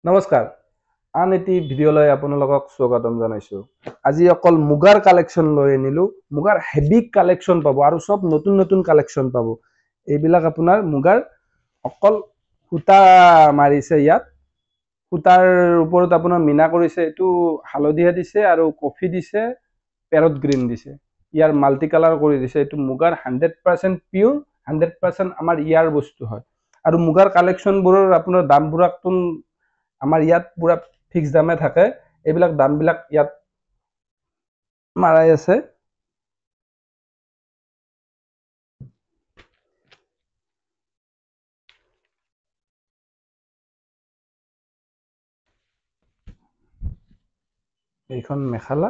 নমস্কাৰ আন এটি ভিডিঅ'লৈ আপোনালোকক স্বাগতম জনাইছো আজি অকল মুগাৰ কালেকশ্যন লৈ আনিলো মুগাৰ হেভি কালেকশ্যন পাব আৰু সব নতুন নতুন কালেকশ্যন পাব এইবিলাক আপোনাৰ মুগাৰ অকল সূতা মাৰিছে ইয়াত সূতাৰ ওপৰত আপোনাৰ মিনা কৰিছে এটো হালধিয়া দিছে আৰু কফি দিছে পেৰট গ্ৰীন দিছে ইয়াৰ মাল্টি কালাৰ কৰি দিছে এটো মুগাৰ 100% পিওৰ 100% আমাৰ ইয়াৰ বস্তু হয় আৰু মুগাৰ কালেকশ্যনবোৰৰ আপোনাৰ দামবোৰকটোন আমাৰ ইয়াত পুৰা ফিক্স দামে থাকে এইবিলাক দামবিলাক ইয়াত মাৰাই আছে এইখন মেখালা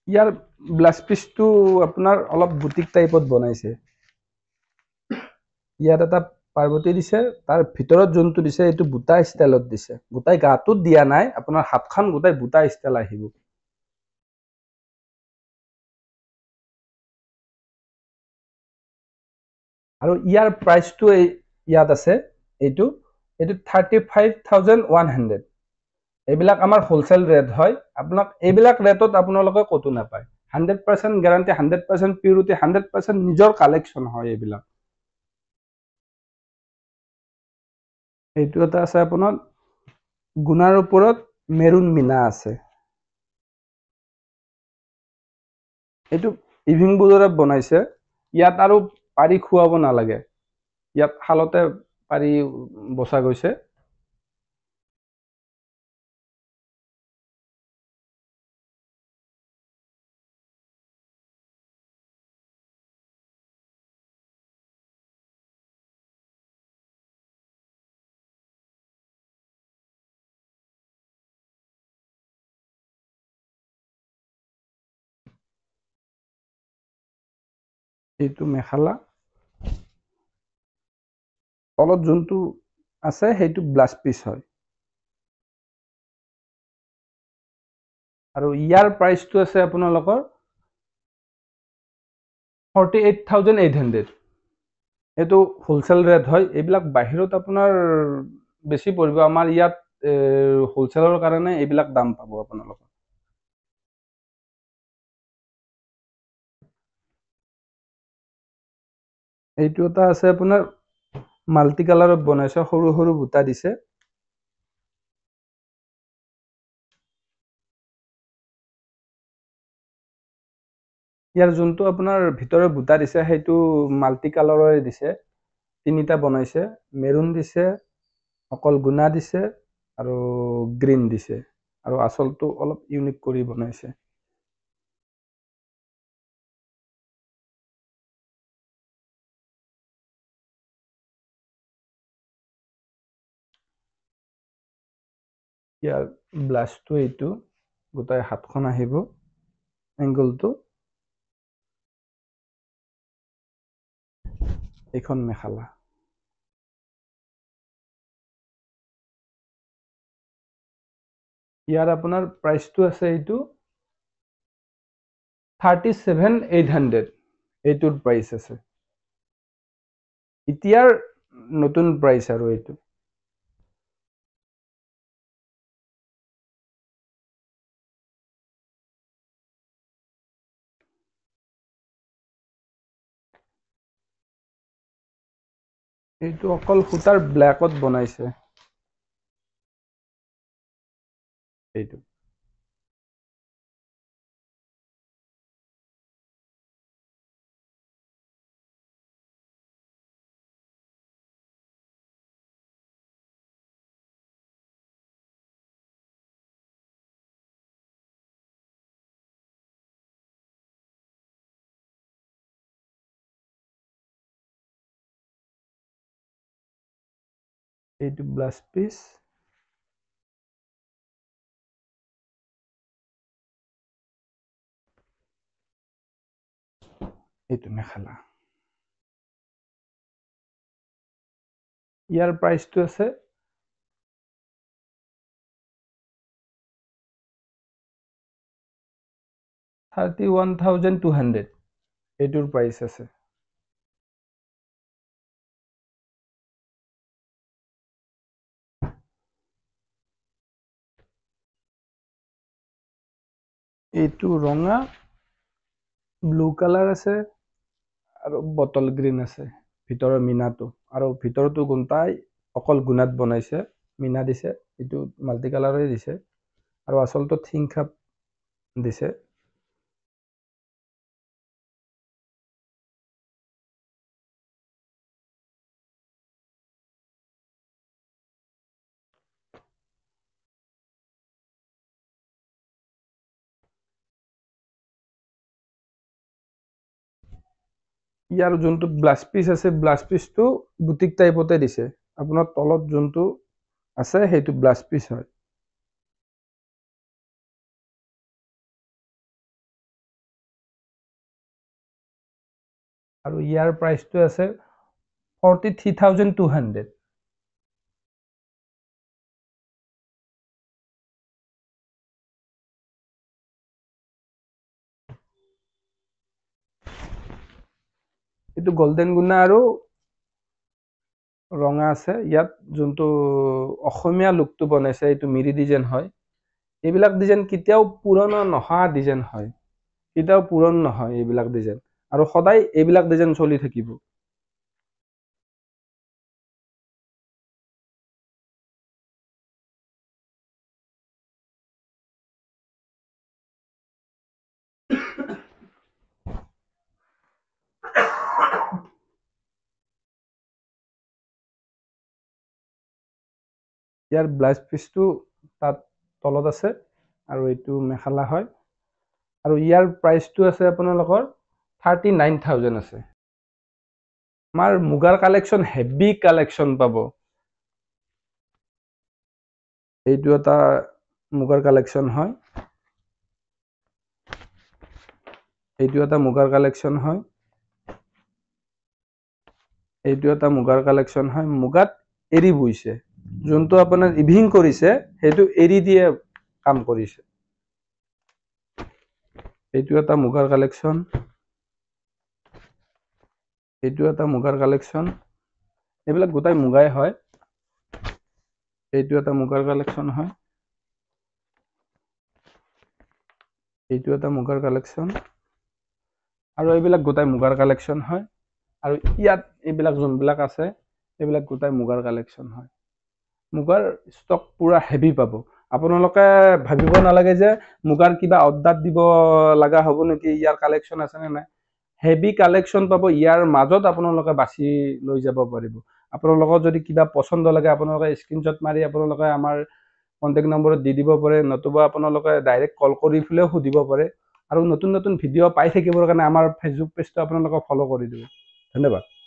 ইয়াৰ ব্লাউজ পিসটো আপোনাৰ অলপ বুটিক টাইপত বনাইছে ইয়াত এটা পাৰ্বতী দিছে তাৰ ভিতৰত যোনটো দিছে এইটো বুটা ষ্টাইলত দিছে বুটাই গাটোত দিয়া নাই আপোনাৰ হাতখন গোটাই বুটা ষ্টাইল আহিব আৰু ইয়াৰ প্ৰাইসটো ইয়াত আছে এইটো 35100 এইবিলাক আমাৰ হোলসেল ৰেট হয় আপোনাক এইবিলাক ৰেটত আপোনালোকে কতো নাপায় 100% গ্যাৰান্টি 100% পিউৰিটি 100% নিজৰ কালেকশ্যন হয় এইবিলাক এইটো এটা আছে আপোনাৰ গুণাৰ ওপৰত মেৰুন মিনা আছে এইটো ইভিং বুজৰত বনাইছে ইয়াত আৰু পাৰি খুৱাব নালাগে ইয়াত হালতে পাৰি বসা গৈছে এইটো মেখালা তলত যোনটো আছে সেইটো ব্লাউজ পিস হয় আৰু ইয়াৰ প্ৰাইসটো আছে আপোনালোকৰ 48800 এটো হোলসেল ৰেট হয় এইবিলাক বাহিৰত আপোনাৰ বেছি পৰিব আমাৰ ইয়াত হোলসেলৰ কাৰণে এইবিলাক দাম পাব আপোনালোকৰ এইটো এটা আছে আপোনাৰ মাল্টি কালাৰত বনাইছে সৰু সৰু বুটা দিছে ইয়াৰ যোনটো আপোনাৰ ভিতৰৰ বুটা দিছে সেইটো মাল্টি কালাৰৰে দিছে তিনিটা বনাইছে মেৰুন দিছে অকল গুণা দিছে আৰু গ্ৰীন দিছে আৰু আসলটো অলপ ইউনিক কৰি বনাইছে ইয়াৰ ব্লাউজটো এইটো গোটাই হাতখন আহিব এংগলটো এইখন মেখালা ইয়াৰ আপোনাৰ প্ৰাইসটো আছে এইটো 37800 এইটোৰ প্ৰাইস আছে এতিয়াৰ নতুন প্ৰাইস আৰু এইটো এইটো অকল সূতাৰ ব্ল্যাকত বনাইছে এইটো এইটো ব্লাউজ পিস এইটো মেখালা ইয়াৰ প্ৰাইসটো আছে 31200 এইটোৰ প্ৰাইচ আছে। এইটো ৰঙা, ব্লু কালাৰ আছে আৰু বটল গ্ৰীণ আছে ভিতৰৰ মিনাটো, আৰু ভিতৰতো গোটাই অকল গুণাত বনাইছে, মিনা দিছে, এইটো মাল্টি কালাৰে দিছে আৰু আচলতে থিং খাপ দিছে। ইয়াৰ যোনটো ব্লাছ পিচ আছে, ব্লাছ পিচটো বুটিক টাইপতে দিছে। আপোনাৰ তলত যোনটো আছে সেইটো ব্লাছ পিচ হয়। আৰু ইয়াৰ প্ৰাইচটো আছে 43,200। এইটো গল্ডেন গুণা আৰু ৰঙা আছে। ইয়াত যোনটো অসমীয়া লুকটো বনাইছে এইটো মিৰি ডিজাইন হয়। এইবিলাক ডিজাইন কেতিয়াও পুৰণা নহা ডিজাইন হয়, কেতিয়াও পুৰণ নহয় এইবিলাক ডিজাইন, আৰু সদায় এইবিলাক ডিজাইন চলি থাকিব। ইয়াৰ ব্লাউজ পিচটো তাত তলত আছে আৰু এইটো মেখেলা হয়, আৰু ইয়াৰ প্ৰাইচটো আছে আপোনালোকৰ 39,000 আছে। আমাৰ মুগাৰ কালেকশ্যন হেভি কালেকশ্যন পাব। এইটো এটা মুগাৰ কালেকশ্যন হয়, এইটো এটা মুগাৰ কালেকশ্যন হয়, এইটো এটা মুগাৰ কালেকশ্যন হয়। মুগাত এৰি বৈছে, যোনটো আপোনাৰ ইভিং কৰিছে সেইটো এৰি দিয়ে কাম কৰিছে। এইটো এটা মুগাৰ কালেকশ্যন, এইটো এটা মুগাৰ কালেকশ্যন, এইবিলাক গোটাই মুগাই হয়। এইটো এটা মুগাৰ কালেকশ্যন হয়, এইটো এটা মুগাৰ কালেকশ্যন, আৰু এইবিলাক গোটাই মুগাৰ কালেকশ্যন হয়। আৰু ইয়াত এইবিলাক যোনবিলাক আছে এইবিলাক গোটাই মুগাৰ কালেকশ্যন হয়। মুগাৰ ষ্টক পুৰা হেভি পাব। আপোনালোকে ভাবিব নালাগে যে মুগাৰ কিবা অৰ্ডাৰ দিব লগা হ'ব নেকি, ইয়াৰ কালেকশ্যন আছে নে নাই। হেভি কালেকশ্যন পাব, ইয়াৰ মাজত আপোনালোকে বাছি লৈ যাব পাৰিব। আপোনালোকৰ যদি কিবা পচন্দ লাগে আপোনালোকে স্ক্ৰীনশ্বট মাৰি আপোনালোকে আমাৰ কণ্টেক্ট নম্বৰত দি দিব পাৰে, নতুবা আপোনালোকে ডাইৰেক্ট কল কৰি পেলাইও সুধিব পাৰে। আৰু নতুন নতুন ভিডিঅ' পাই থাকিবৰ কাৰণে আমাৰ ফেচবুক পেজটো আপোনালোকে ফ'ল' কৰি দিব। ধন্যবাদ।